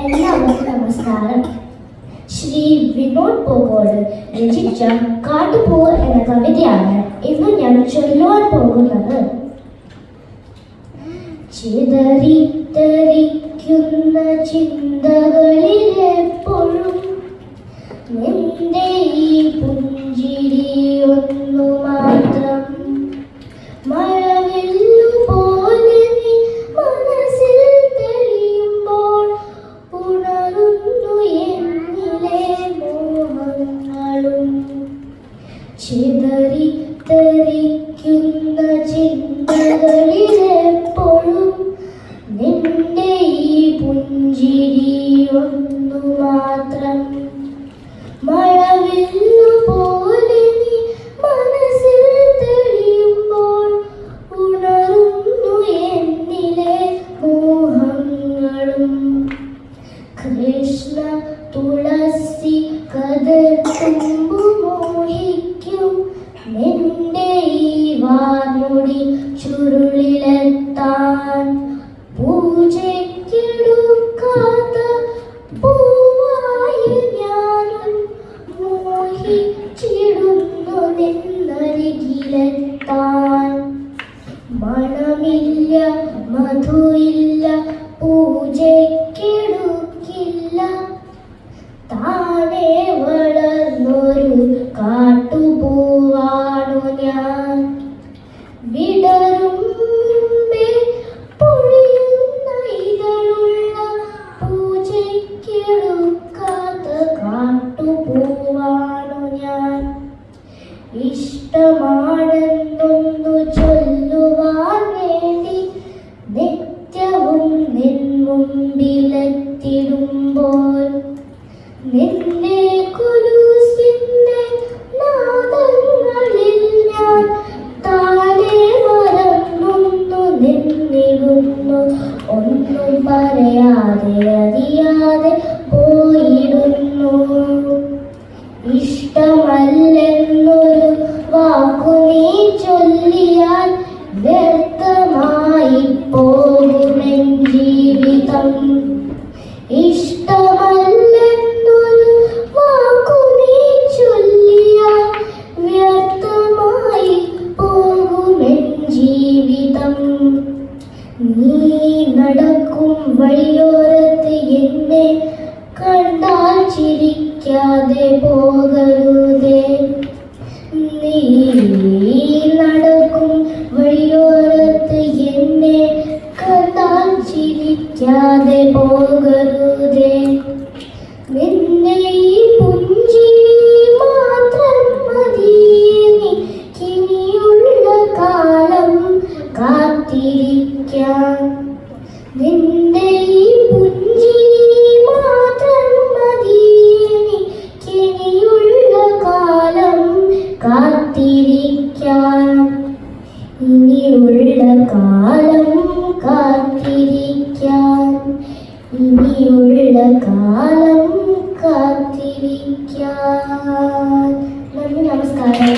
എല്ലാവർക്കും നമസ്കാരം. ശ്രീ വിനോദ് പോകോട് രചിച്ച കാട്ടുപൂവ് എന്ന കവിതയാണ് ഇന്ന് ഞാൻ ചൊല്ലുവാൻ പോകുന്നത്. ചിതറി തെറിക്കുന്ന ചിന്തകളിലെപ്പോഴും നിന്റെ ഈ പുഞ്ചിരി ഒന്നു മാത്രം. മഴവില്ലു പോലെ നീ മനസ്സിൽ തെളിയുമ്പോൾ ഉണരുന്നു എന്നിലെ മോഹങ്ങളും. ചിതറി തെറിക്കുന്ന ചിന്തകളിലെപ്പോഴും നിന്റെ ഈ പുഞ്ചിരി ഒന്നു മാത്രം. മഴവില്ലു പോലെ നീ മനസ്സിൽ തെളിയുമ്പോൾ ഉണരുന്നു എന്നിലെ മോഹങ്ങളും. കൃഷ്ണ തുളസി കതിർത്തുമ്പു മോഹിക്കും നിന്റെ ഈ വാർമുടി ചുരുളിലെത്താൻ. പൂജയ്ക്കെടുക്കാത്ത പൂവായി ഞാനും മോഹിച്ചിടുന്നു നിന്നരികിലെത്താൻ. മണമില്ല മധുയില്ല പൂജയ്ക്കെടുക്കില്ല താനെ വളർന്നൊരു കാട്ടുപൂവാണു ഞാൻ. വിടരും മുമ്പേ പൊഴിയുന്ന ഇതളുള്ള പൂജയ്ക്കെടുക്കാത്ത കാട്ടുപൂവാണു ഞാൻ. ഇഷ്ടമാണെന്നൊന്നു ചൊല്ലുവാൻ വേണ്ടി നിത്യവും നിൻ മുമ്പിലെത്തിടുമ്പോൾ നിന്റെ കുലുസിന്റെ നാദങ്ങളിൽ ഞാൻ താനെ മറന്നൊന്നു നിന്നിടുന്നു. ഒന്നും പറയാതെ അറിയാതെ പോയിടുന്നു. ഇഷ്ടമല്ലെന്നൊരു വാക്കു നീ ചൊല്ലിയാൽ വ്യർത്ഥമായി പോകുമെൻ ജീവിതം. ഇഷ്ടമല്ലെന്നൊരു വാക്കു നീ ചൊല്ലിയാൽ വ്യർത്ഥമായി പോകുമെൻ ജീവിതം. നീ നടക്കും വഴിയോരത്ത് എന്നെ കണ്ടാൽ ചിരിക്കാതെ പോകരുതേ. നീ നടക്കും വഴിയോരത്ത് എന്നെ കണ്ടാൽ ചിരിക്കാതെ പോകരുതേ. നിന്നെ ഈ പുഞ്ചിരി മാത്രം മതി എനിക്കിനിയുള്ള കാലം കാത്തിരിക്കാൻ. നിന്റെ ഈ പുഞ്ചിരി മാത്രം മതി എനിക്കിനിയുള്ള കാലം കാത്തിരിക്കാൻ. ഇനിയുള്ള കാലം കാത്തിരിക്കാൻ. ഇനിയുള്ള കാലം കാത്തിരിക്കാൻ. നന്ദി, നമസ്കാരം.